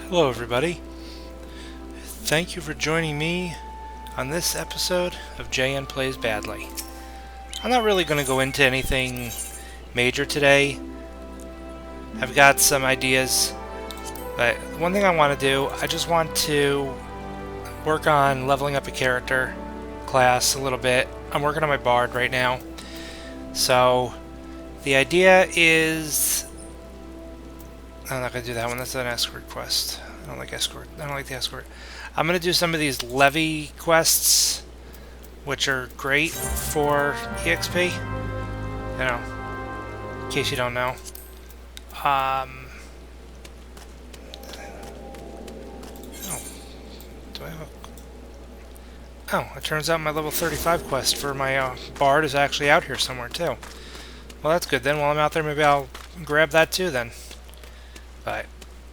Hello, everybody. Thank you for joining me on this episode of JN Plays Badly. I'm not really going to go into anything major today. I've got some ideas, but one thing I want to do, I just want to work on leveling up a character class a little bit. I'm working on my bard right now. So the idea is... I'm not going to do that one. That's an escort quest. I don't like escort. I don't like the escort. I'm going to do some of these levy quests, which are great for EXP. You know, in case you don't know. Oh, do I have a... Oh, it turns out my level 35 quest for my bard is actually out here somewhere too. Well, that's good then. While I'm out there, maybe I'll grab that too then. But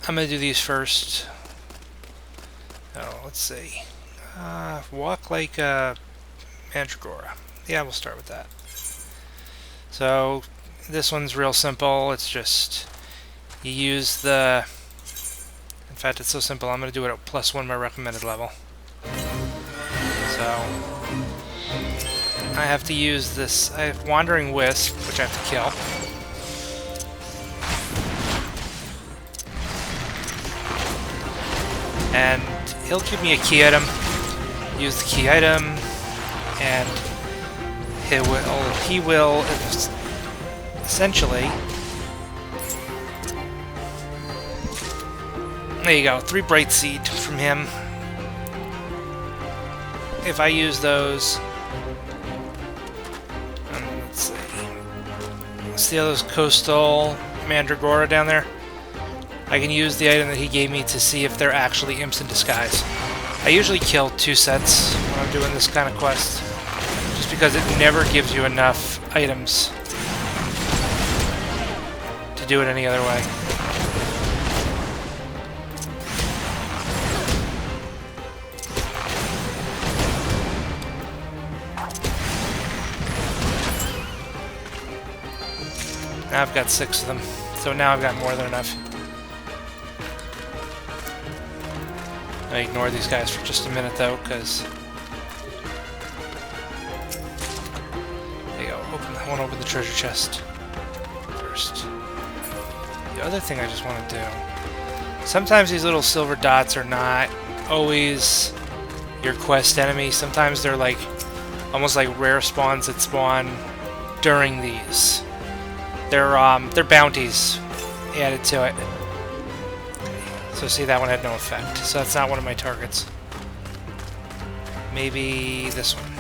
I'm going to do these first. Oh, let's see. Walk like a mandragora. Yeah, we'll start with that. So this one's real simple. It's just you use the... In fact, it's so simple. I'm going to do it at +1 my recommended level. So I have to use this. I have Wandering Wisp, which I have to kill. And he'll give me a key item. Use the key item, and he will essentially... There you go, 3 Bright Seed from him. If I use those... let's see all those coastal mandragora down there? I can use the item that he gave me to see if they're actually imps in disguise. I usually kill 2 sets when I'm doing this kind of quest, just because it never gives you enough items to do it any other way. Now I've got 6 of them, so now I've got more than enough. I ignore these guys for just a minute though, because there you go. I want to open the treasure chest first. The other thing I just want to do. Sometimes these little silver dots are not always your quest enemy. Sometimes they're like almost like rare spawns that spawn during these. They're bounties added to it. So see, that one had no effect. So that's not one of my targets. Maybe this one.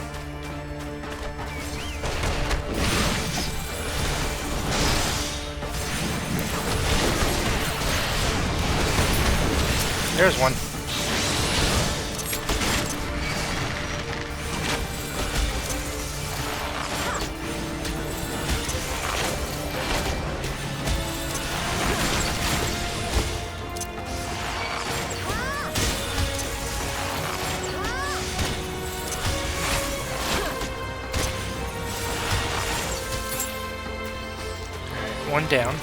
There's one. One down.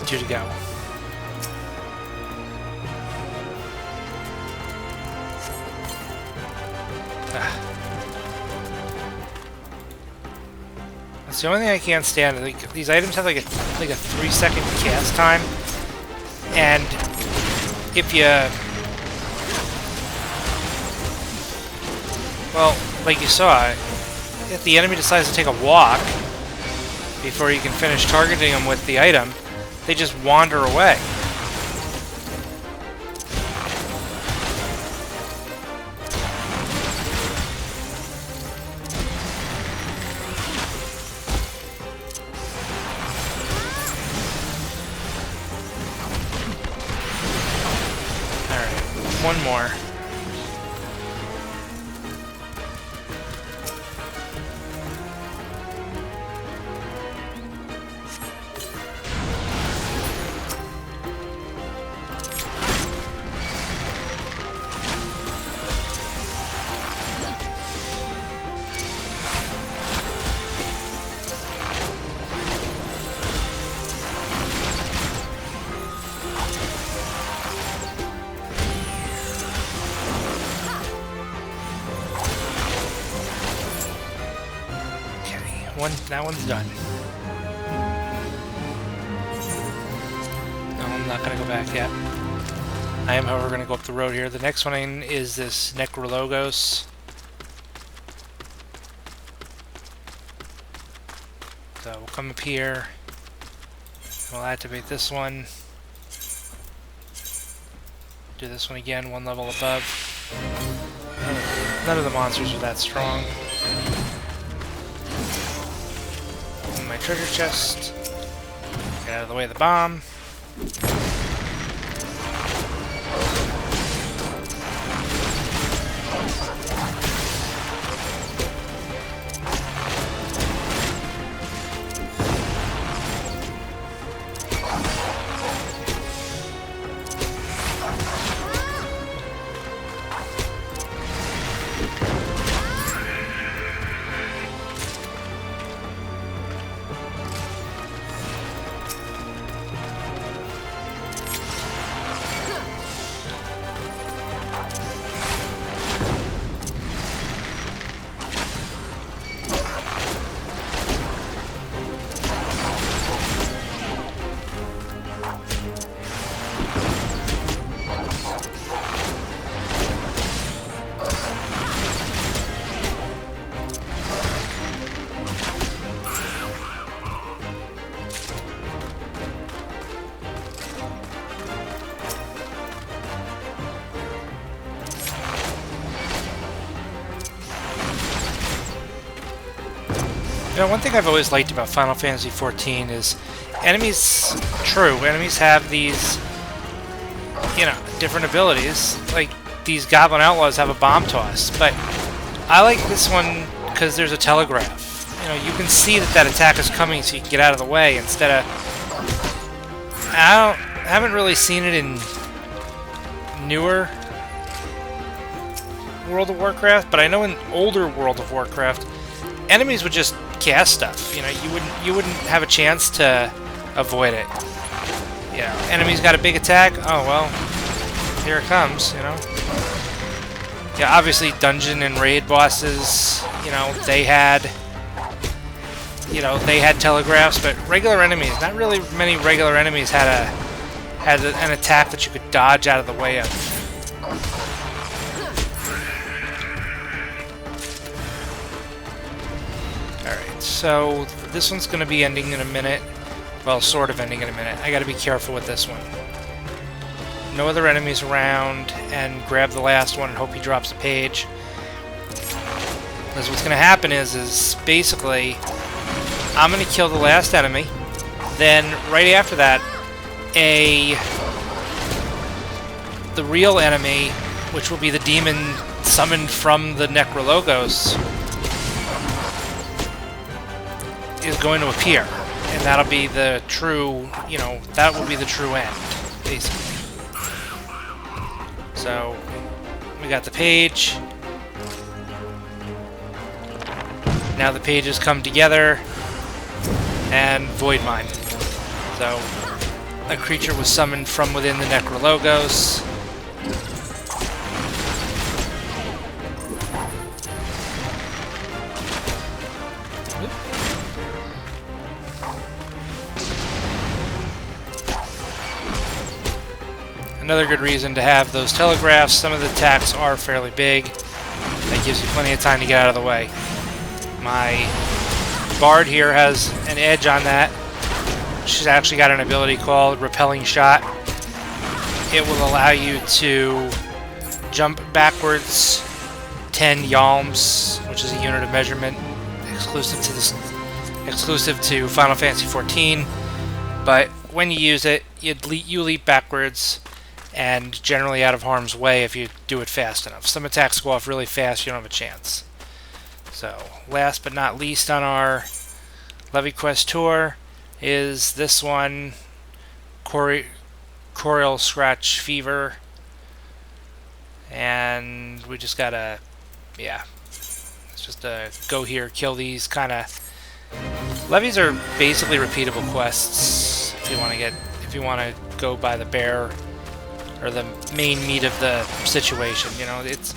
2 to go. That's the only thing I can't stand. Like, these items have like a 3-second cast time, and if you... Well, like you saw, if the enemy decides to take a walk before you can finish targeting them with the item, they just wander away. Alright, one more. That one's done. No, I'm not going to go back yet. I am, however, going to go up the road here. The next one is this Necrologos. So we'll come up here. We'll activate this one. Do this one again, one level above. None of the monsters are that strong. Open my treasure chest. Get out of the way of the bomb. You know, one thing I've always liked about Final Fantasy XIV is enemies, enemies have these, you know, different abilities. Like, these Goblin Outlaws have a bomb toss, but I like this one because there's a telegraph. You know, you can see that attack is coming so you can get out of the way instead of... I haven't really seen it in newer World of Warcraft, but I know in older World of Warcraft, enemies would just cast stuff. You know, you wouldn't have a chance to avoid it. You know, enemies got a big attack. Oh well, here it comes. You know. Yeah, obviously dungeon and raid bosses. You know, they had telegraphs, but regular enemies, not really many regular enemies had an attack that you could dodge out of the way of. So, this one's going to be ending in a minute. Well, sort of ending in a minute. I got to be careful with this one. No other enemies around, and grab the last one and hope he drops a page. Because what's going to happen is basically, I'm going to kill the last enemy. Then, right after that, the real enemy, which will be the demon summoned from the Necrologos, is going to appear, and that'll be the true, you know, that will be the true end, basically. So, we got the page. Now the pages come together, and Void Mine. So, a creature was summoned from within the Necrologos. Another good reason to have those telegraphs. Some of the attacks are fairly big. That gives you plenty of time to get out of the way. My Bard here has an edge on that. She's actually got an ability called Repelling Shot. It will allow you to jump backwards 10 yalms, which is a unit of measurement exclusive to Final Fantasy XIV. But when you use it, you leap backwards, and generally out of harm's way if you do it fast enough. Some attacks go off really fast, you don't have a chance. So, last but not least on our Levequest tour is this one, Corial Scratch Fever. And we just gotta, yeah, it's just a go here, kill these kind of... Levies are basically repeatable quests if you want to go by the bear or the main meat of the situation. You know, it's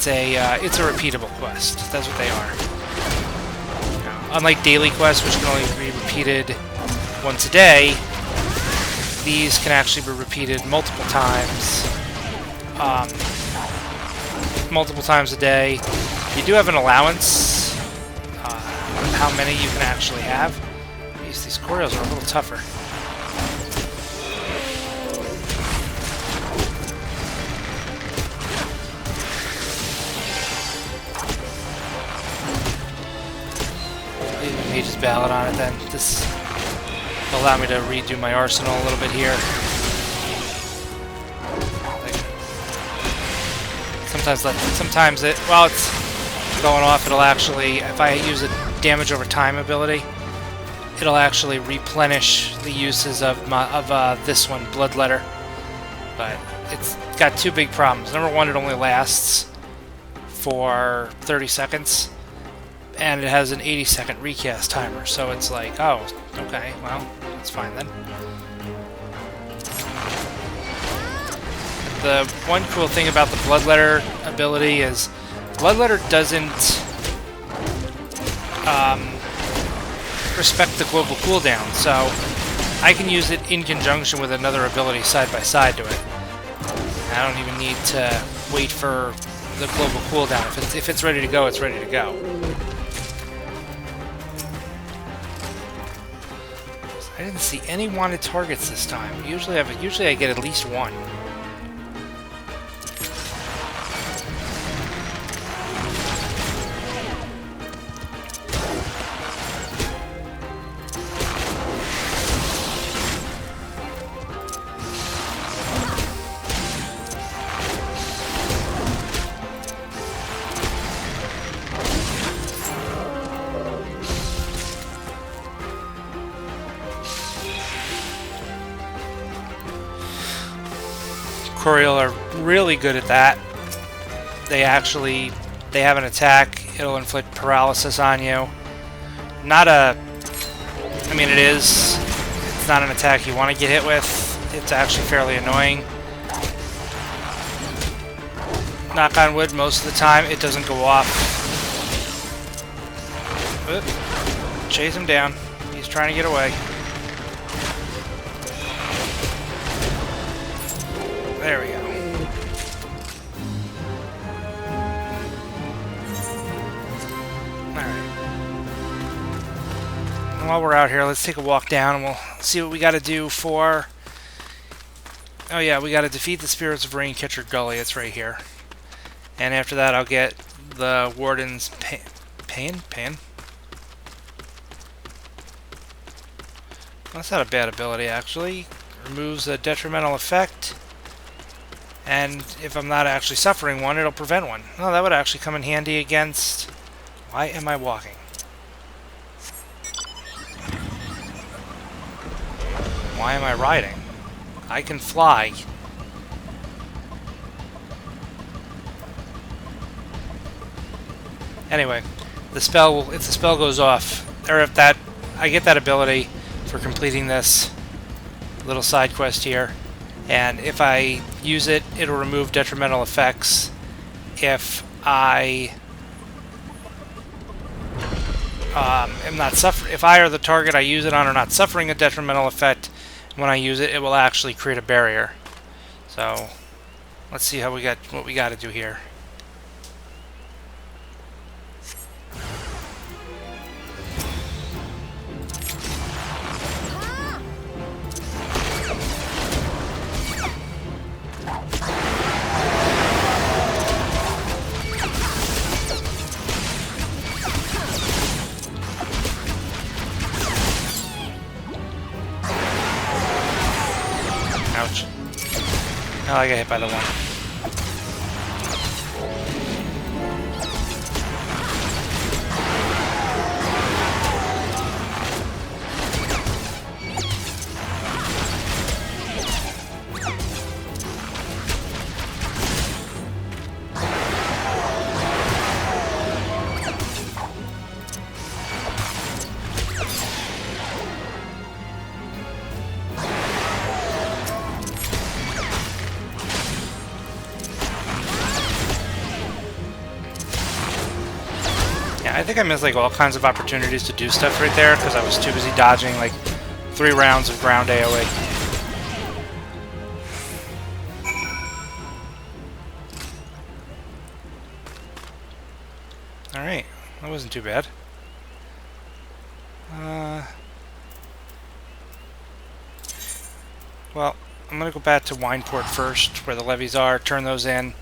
a repeatable quest. That's what they are. You know, unlike daily quests, which can only be repeated once a day, these can actually be repeated multiple times a day. You do have an allowance of how many you can actually have. These Corios are a little tougher. Mage's Ballad on it then. This will allow me to redo my arsenal a little bit here. Sometimes while it's going off, it'll actually, if I use a damage over time ability, it'll actually replenish the uses of this one, Bloodletter. But it's got two big problems. Number one, it only lasts for 30 seconds. And it has an 80-second recast timer, so it's like, oh, okay, well, that's fine then. The one cool thing about the Bloodletter ability is Bloodletter doesn't respect the global cooldown, so I can use it in conjunction with another ability side by side to it. I don't even need to wait for the global cooldown. If it's ready to go, it's ready to go. I didn't see any wanted targets this time. Usually I get at least one. Coriol are really good at that. They have an attack. It'll inflict paralysis on you. I mean, it's not an attack you want to get hit with. It's actually fairly annoying. Knock on wood, most of the time it doesn't go off. Oop. Chase him down. He's trying to get away. There we go. Alright. While we're out here, let's take a walk down and we'll see what we gotta do for... Oh yeah, we gotta defeat the Spirits of Raincatcher Gully. It's right here. And after that, I'll get the Warden's Pain? That's not a bad ability, actually. Removes a detrimental effect. And if I'm not actually suffering one, it'll prevent one. Oh, that would actually come in handy against... Why am I walking? Why am I riding? I can fly. Anyway, if the spell goes off, or if I get that ability for completing this little side quest here, and if I use it, it'll remove detrimental effects. If I if I or the target I use it on are not suffering a detrimental effect, when I use it, it will actually create a barrier. So let's see what we got to do here. Ouch. Oh, I got hit by the one. I think I missed like all kinds of opportunities to do stuff right there because I was too busy dodging like 3 rounds of ground AoE. Alright, that wasn't too bad. Well, I'm gonna go back to Wineport first, where the levies are, turn those in,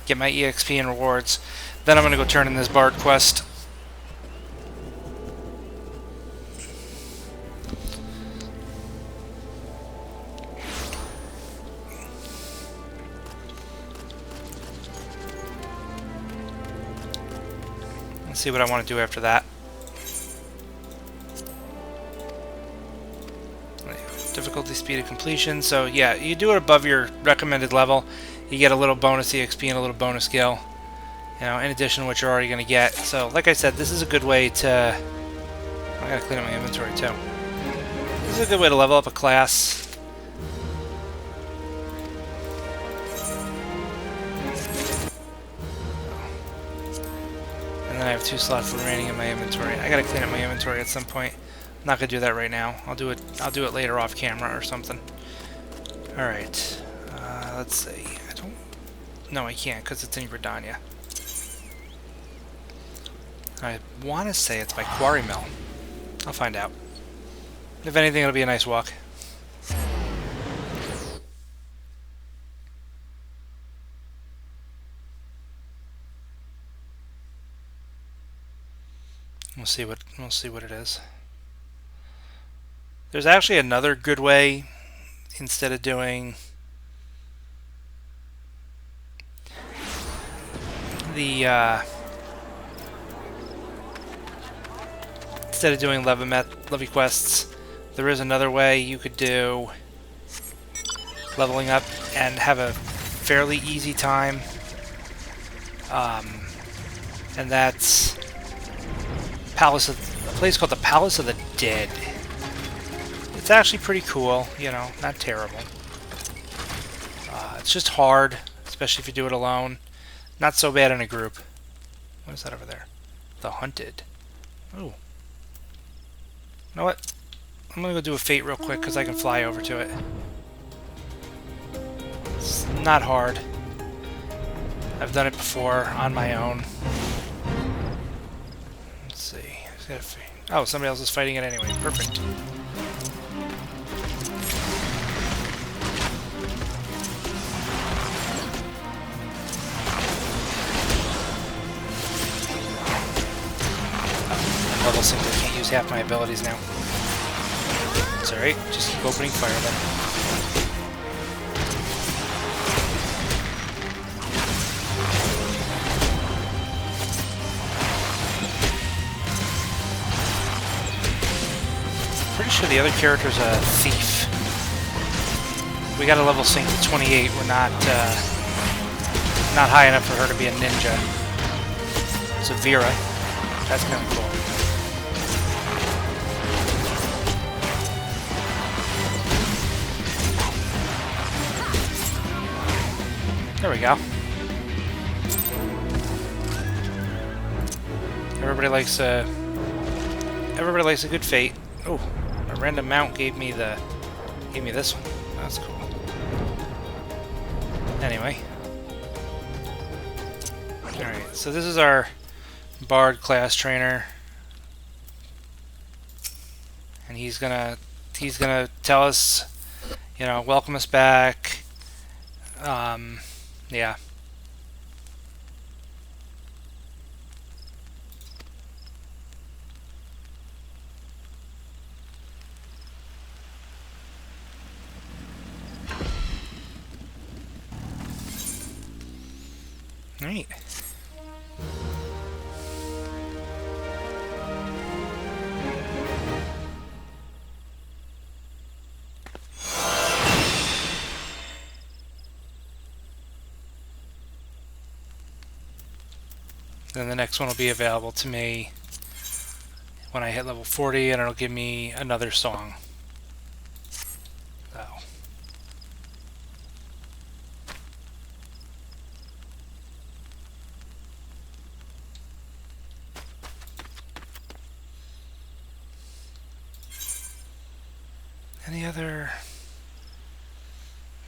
get my EXP and rewards. Then I'm gonna go turn in this Bard quest. Let's see what I want to do after that. Difficulty, speed of completion. So yeah, you do it above your recommended level, you get a little bonus EXP and a little bonus skill, you know, in addition to what you're already going to get. So like I said, this is a good way to... I gotta clean up my inventory too. This is a good way to level up a class. And then I have 2 slots remaining in my inventory. I gotta clean up my inventory at some point. I'm not gonna do that right now. I'll do it later off camera or something. Alright. Let's see. No, I can't because it's in Gridania. I want to say it's by Quarry Mill. I'll find out. If anything, it'll be a nice walk. We'll see what it is. There's actually another good way instead of doing the Levequests. There is another way you could do leveling up and have a fairly easy time, and that's a place called the Palace of the Dead. It's actually pretty cool, you know, not terrible. It's just hard, especially if you do it alone. Not so bad in a group. What is that over there? The Hunted. Ooh. You know what? I'm gonna go do a Fate real quick because I can fly over to it. It's not hard. I've done it before on my own. Let's see. Oh, somebody else is fighting it anyway. Perfect. Level sync, I can't use half my abilities now. It's alright, just keep opening fire then. Pretty sure the other character's a thief. We got a level sync to 28, we're not high enough for her to be a ninja. It's a Vera. That's kind of cool. There we go. Everybody likes a good Fate. Oh, a random mount gave me this one. That's cool. Anyway. Alright, so this is our Bard class trainer. And he's gonna tell us, you know, welcome us back. Yeah. Right. Then the next one will be available to me when I hit level 40, and it'll give me another song. So. Any other...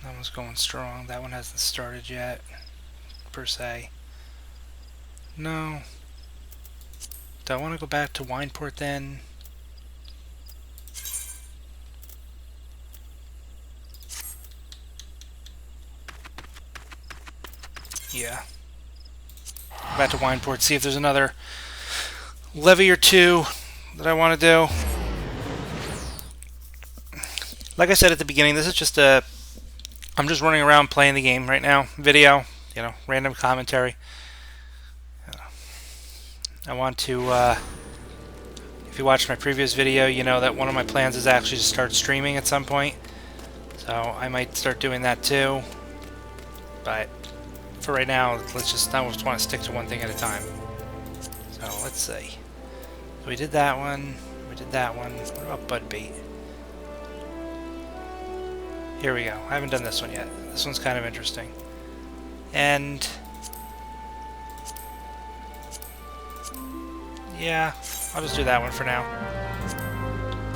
That one's going strong. That one hasn't started yet, per se. No. Do I want to go back to Wineport then? Yeah. Go back to Wineport, see if there's another levy or two that I want to do. Like I said at the beginning, this is just a... I'm just running around playing the game right now. Video, you know, random commentary. I want to, if you watched my previous video, you know that one of my plans is actually to start streaming at some point. So I might start doing that too. But for right now, I just want to stick to one thing at a time. So let's see. So we did that one. We did that one. What about Bud Bait? Here we go. I haven't done this one yet. This one's kind of interesting. And... yeah, I'll just do that one for now.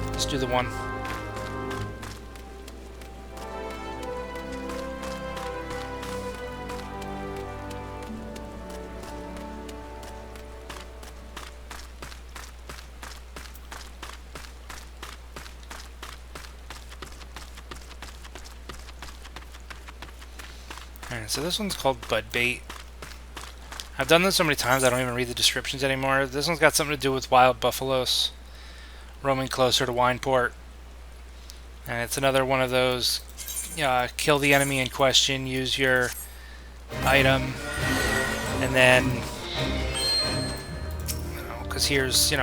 Let's do the one. Alright, so this one's called Bud Bait. I've done this so many times I don't even read the descriptions anymore. This one's got something to do with wild buffaloes roaming closer to Wineport. And it's another one of those kill the enemy in question, use your item, and then, because here's the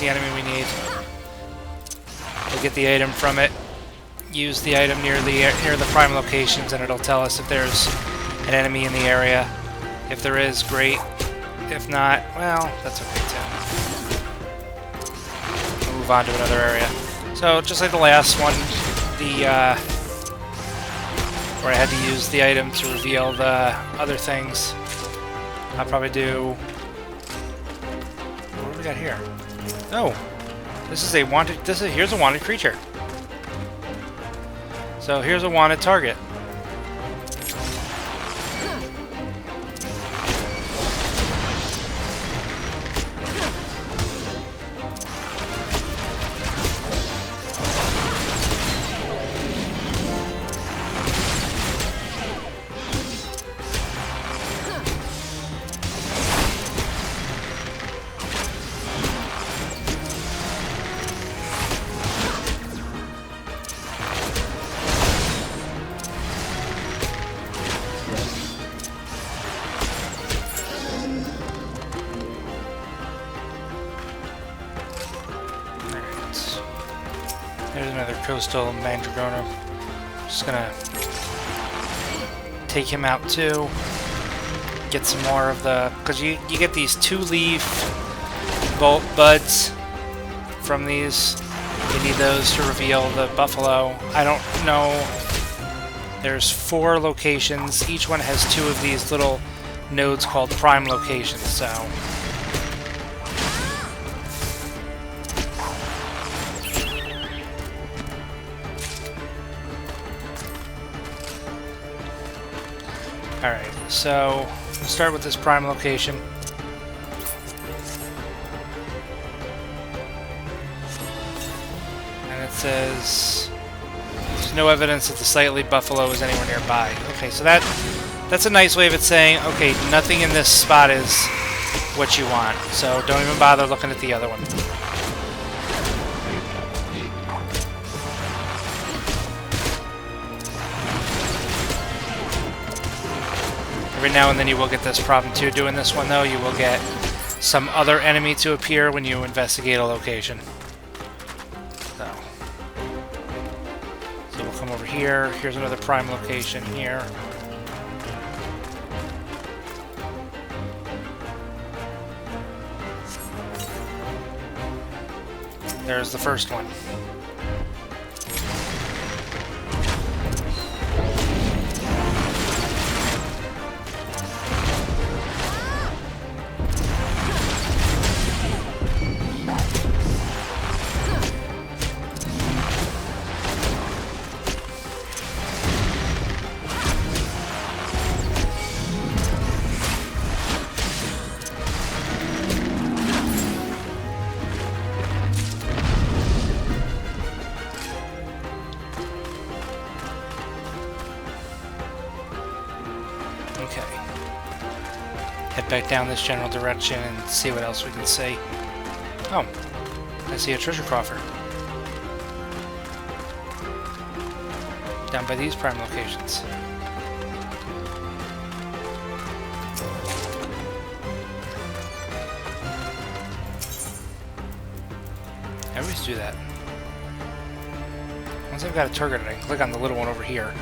enemy we need. We'll get the item from it, use the item near the prime locations, and it'll tell us if there's an enemy in the area. If there is, great. If not, well, that's okay too. We'll move on to another area. So, just like the last one, where I had to use the item to reveal the other things, I'll probably do... What do we got here? Oh, this is a wanted... here's a wanted creature. So here's a wanted target. There's another coastal mandragora. Just gonna take him out too. Get some more of the... because you get these 2-leaf bolt buds from these. You need those to reveal the buffalo. I don't know. There's 4 locations. Each one has 2 of these little nodes called prime locations, so... Alright, so we'll start with this prime location. And it says there's no evidence that the sightly buffalo is anywhere nearby. Okay, so that's a nice way of it saying, okay, nothing in this spot is what you want. So don't even bother looking at the other one. Every now and then you will get this problem too. Doing this one though, you will get some other enemy to appear when you investigate a location. So we'll come over here. Here's another prime location here. There's the first one. Okay. Head back down this general direction and see what else we can see. Oh, I see a treasure coffer. Down by these prime locations. I always do that. Once I've got a target, I can click on the little one over here,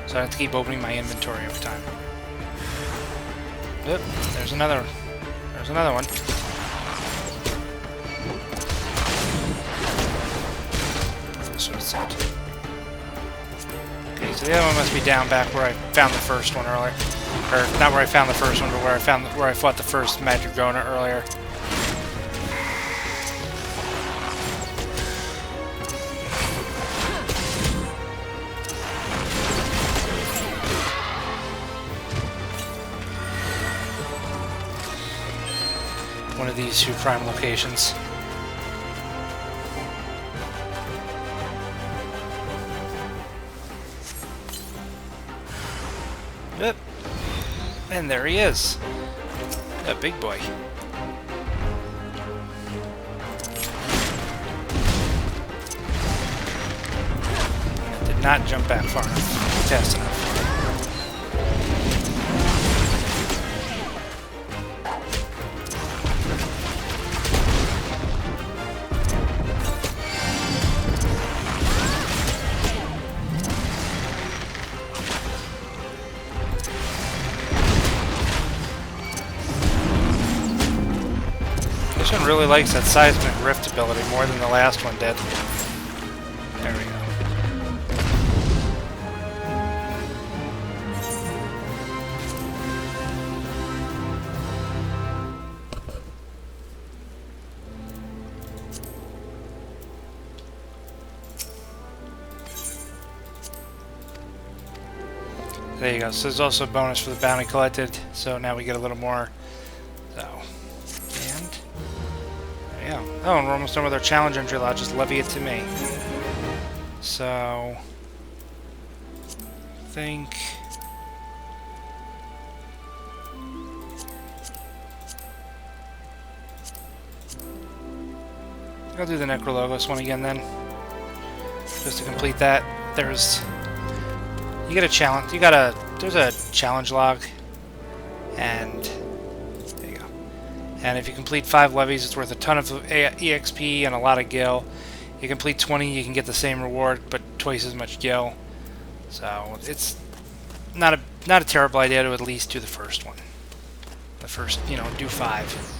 so I don't have to keep opening my inventory every time. Yep, there's another. There's another one. That's what it said. Okay, so the other one must be down back where I found the first one earlier, or not where I found the first one, but where I fought the first Madragona earlier. One of these two prime locations. Yep. And there he is. A big boy. I did not jump back far enough. Fast enough. This one really likes that seismic rift ability more than the last one did. There we go. There you go. So there's also a bonus for the bounty collected. So now we get a little more. So. Yeah. Oh, and we're almost done with our challenge entry. I'll just levy it to me. So, I think I'll do the Necrologos one again then, just to complete that. There's you get a challenge. There's a challenge log, and. And if you complete 5 levies, it's worth a ton of EXP and a lot of gil. You complete 20, you can get the same reward, but twice as much gil. So it's not a terrible idea to at least do the first one. The first, do 5.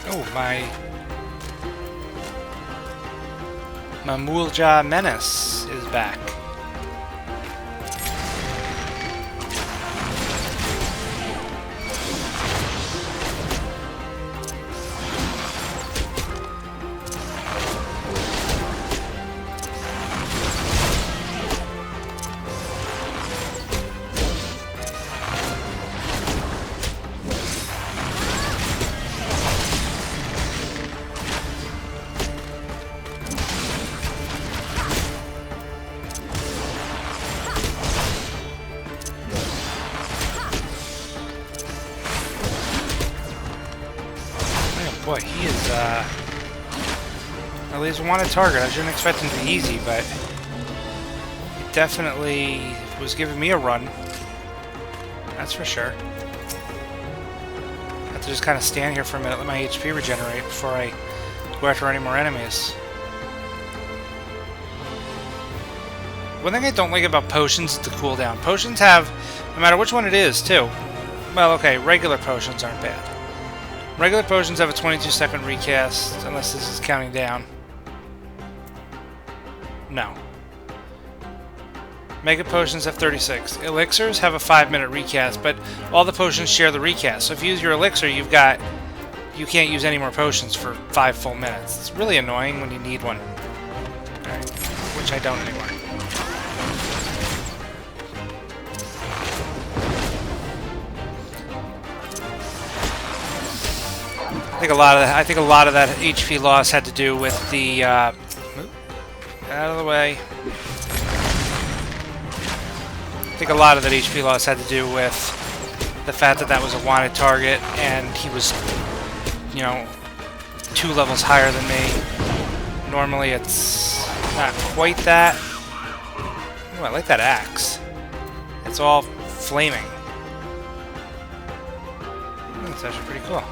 Oh, my Mulja Menace is back. at least a wanted target. I shouldn't expect him to be easy, but it definitely was giving me a run. That's for sure. I have to just kind of stand here for a minute, let my HP regenerate before I go after any more enemies. One thing I don't like about potions is the cooldown. Potions have, no matter which one it is, too. Well, okay, regular potions aren't bad. Regular potions have a 22-second recast, unless this is counting down. No. Mega potions have 36. Elixirs have a 5-minute recast, but all the potions share the recast. So if you use your elixir, you can't use any more potions for 5 full minutes. It's really annoying when you need one. Alright, which I don't anymore. I think a lot of that HP loss had to do with the out of the way. I think a lot of that HP loss had to do with the fact that that was a wanted target and he was, you know, 2 levels higher than me. Normally it's not quite that. Ooh, I like that axe. It's all flaming. That's actually pretty cool.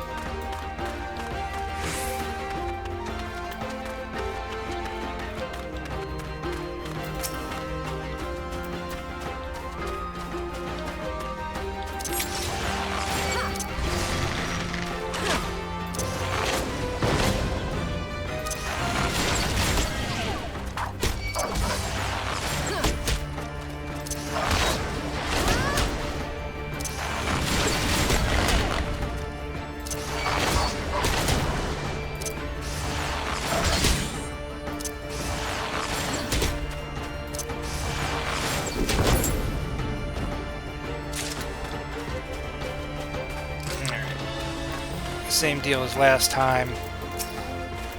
Same deal as last time.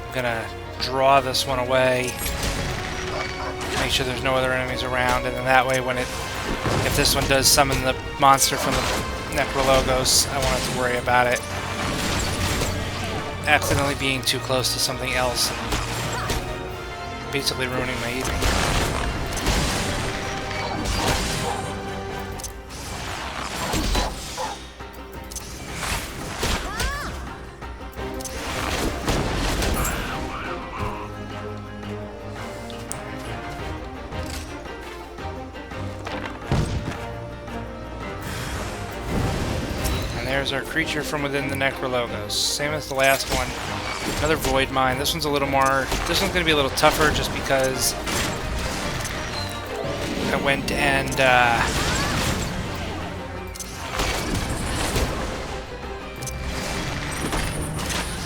I'm gonna draw this one away, make sure there's no other enemies around, and then that way if this one does summon the monster from the Necrologos, I won't have to worry about it accidentally being too close to something else and basically ruining my evening. There's our creature from within the Necrologos. Same as the last one. Another Void Mine. This one's going to be a little tougher just because I went and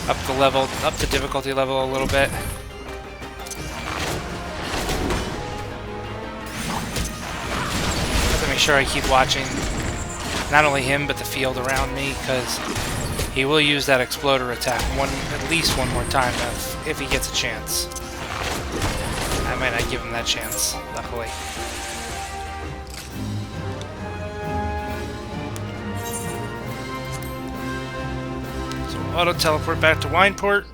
up the difficulty level a little bit. Have to make sure I keep watching not only him, but the field around me, because he will use that exploder attack at least one more time if he gets a chance. I might not give him that chance, luckily. So auto teleport back to Wineport.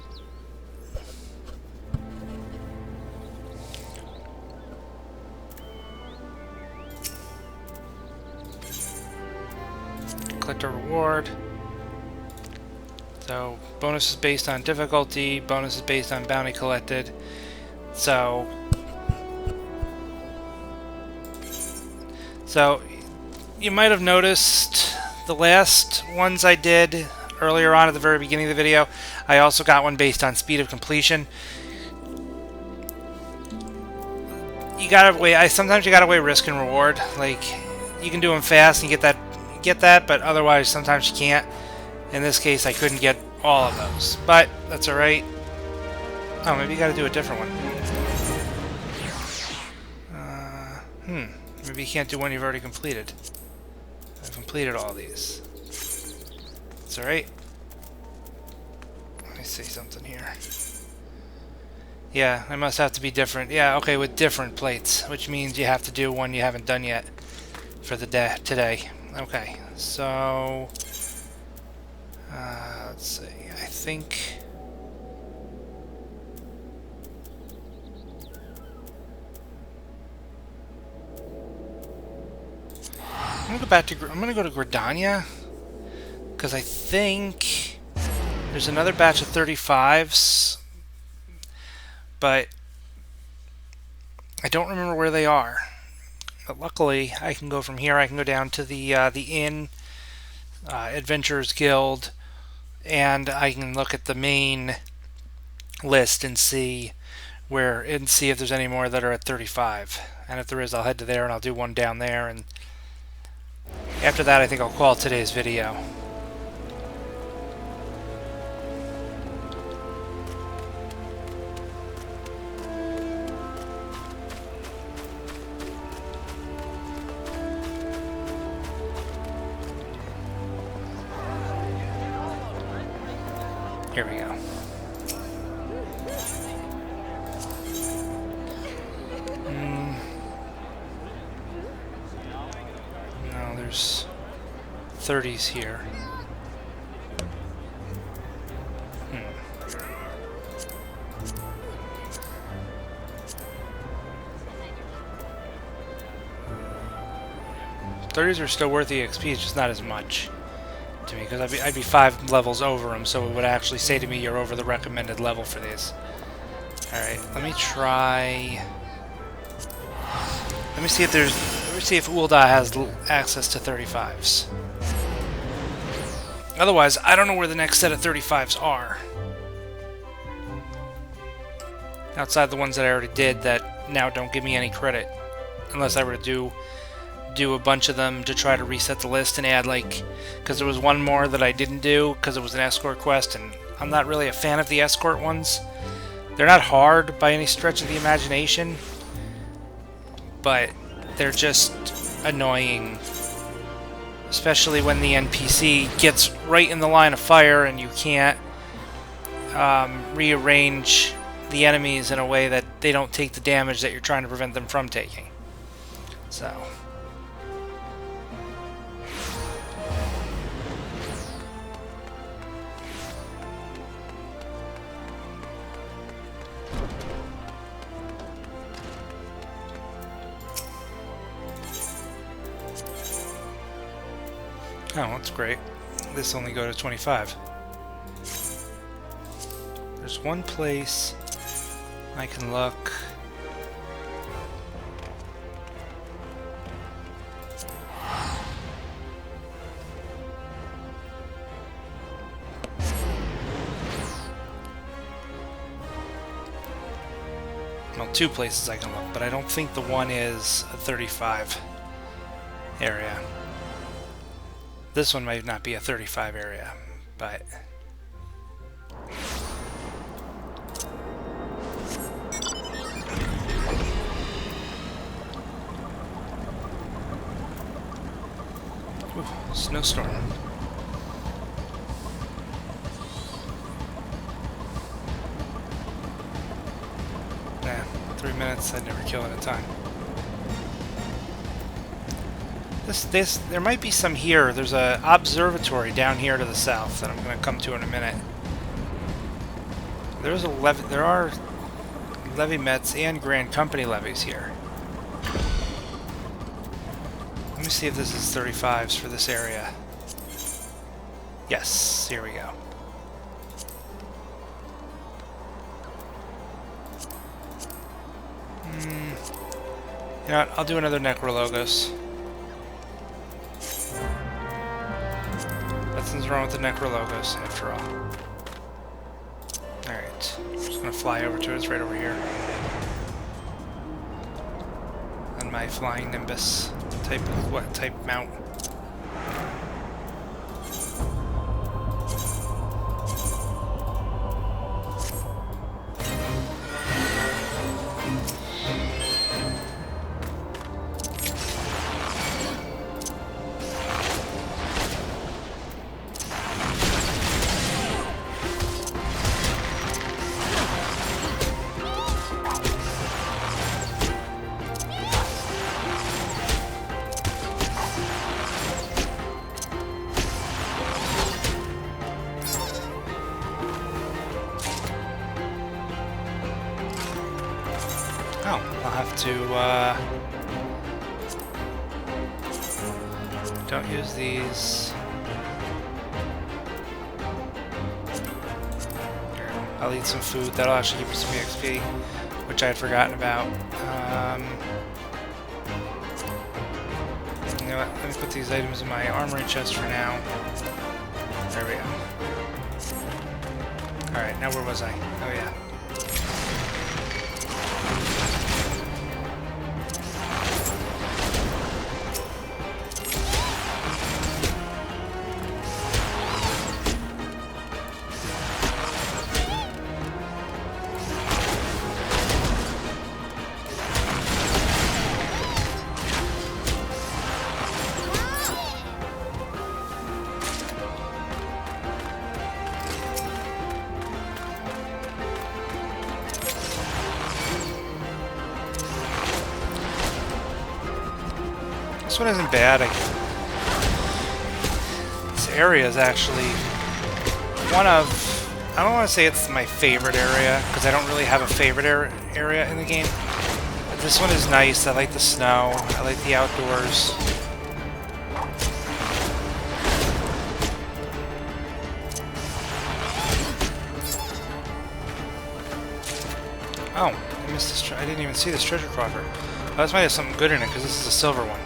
Collect a reward. So bonus is based on difficulty, bonus is based on bounty collected. So you might have noticed the last ones I did earlier on at the very beginning of the video, I also got one based on speed of completion. You gotta weigh, sometimes you gotta weigh risk and reward. Like, you can do them fast and get that, but otherwise sometimes you can't. In this case, I couldn't get all of those, but that's alright. Oh, maybe you gotta do a different one. Maybe you can't do one you've already completed. I've completed all these. It's alright. Let me see something here. Yeah, I must have to be different. Yeah, okay, with different plates, which means you have to do one you haven't done yet for the day today. Okay, so let's see. I think I'm gonna go to Gridania, because I think there's another batch of 35s, but I don't remember where they are. But luckily, I can go from here. I can go down to the inn, Adventurers Guild, and I can look at the main list and see if there's any more that are at 35. And if there is, I'll head to there and I'll do one down there. And after that, I think I'll call today's video. Here we go. No, there's 30s here. 30s are still worth the XP, it's just not as much to me, because I'd be 5 levels over them, so it would actually say to me you're over the recommended level for these. Alright, let me try... Let me see if Ul'dah has access to 35s. Otherwise, I don't know where the next set of 35s are. Outside the ones that I already did that now don't give me any credit. Unless I were to do a bunch of them to try to reset the list and add, like... Because there was one more that I didn't do because it was an escort quest, and I'm not really a fan of the escort ones. They're not hard by any stretch of the imagination, but they're just annoying. Especially when the NPC gets right in the line of fire and you can't rearrange the enemies in a way that they don't take the damage that you're trying to prevent them from taking. So... Oh, that's great. This only go to 25. There's one place I can look. Well, two places I can look, but I don't think the one is a 35 area. This one might not be a 35 area, but... Ooh, snowstorm. Nah, 3 minutes, I'd never kill at a time. There might be some here. There's an observatory down here to the south that I'm going to come to in a minute. There are Levequests and Grand Company levies here. Let me see if this is 35s for this area. Yes, here we go. You know what? I'll do another Necrologos. Nothing's wrong with the Necrologos, after all. Alright. I'm just gonna fly over to it. It's right over here. On my flying Nimbus type mount. don't use these. Here, I'll eat some food. That'll actually give me some XP, which I had forgotten about. You know what? Let me put these items in my armory chest for now. There we go. Alright, now where was I? Oh yeah. This one isn't bad. This area is actually one of... I don't want to say it's my favorite area, because I don't really have a favorite area in the game. But this one is nice. I like the snow. I like the outdoors. Oh, I missed this. I didn't even see this treasure coffer. Oh, this might have something good in it, because this is a silver one.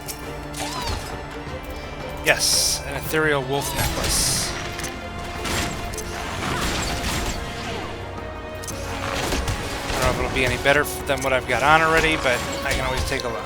Yes, an ethereal wolf necklace. I don't know if it'll be any better than what I've got on already, but I can always take a look.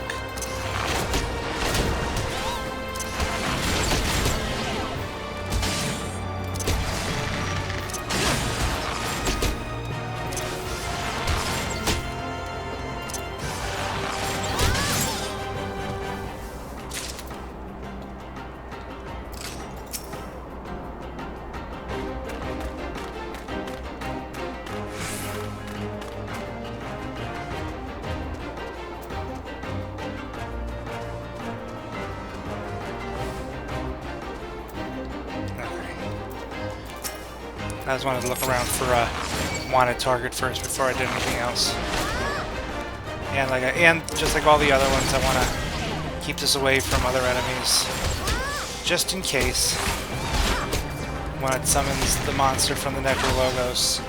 I just wanted to look around for a wanted target first before I did anything else. And just like all the other ones, I want to keep this away from other enemies, just in case when it summons the monster from the Necrologos,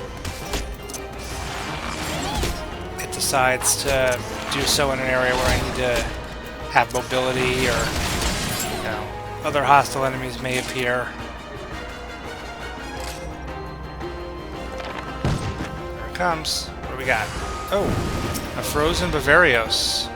it decides to do so in an area where I need to have mobility, or other hostile enemies may appear. Comes. What do we got? Oh, a frozen Bavarios.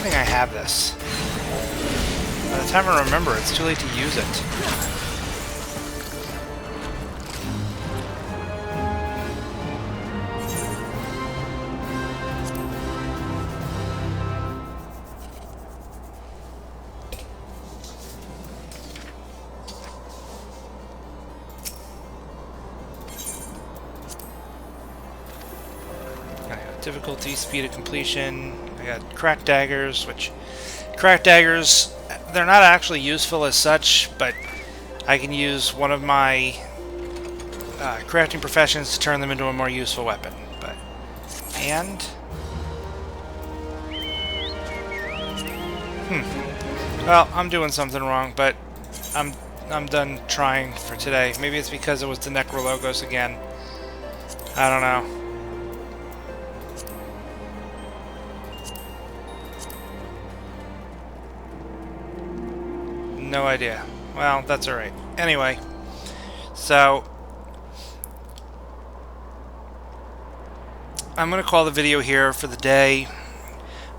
I have this. By the time I remember, it's too late to use it. Difficulty, speed of completion. I got cracked daggers, which cracked daggers, they're not actually useful as such, but I can use one of my crafting professions to turn them into a more useful weapon. Well, I'm doing something wrong, but I'm done trying for today. Maybe it's because it was the Necrologos again. I don't know. No idea. Well, that's alright. Anyway, so I'm going to call the video here for the day.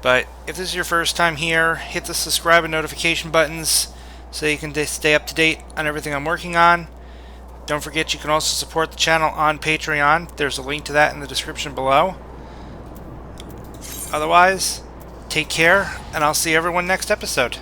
But if this is your first time here, hit the subscribe and notification buttons so you can stay up to date on everything I'm working on. Don't forget you can also support the channel on Patreon. There's a link to that in the description below. Otherwise, take care, and I'll see everyone next episode.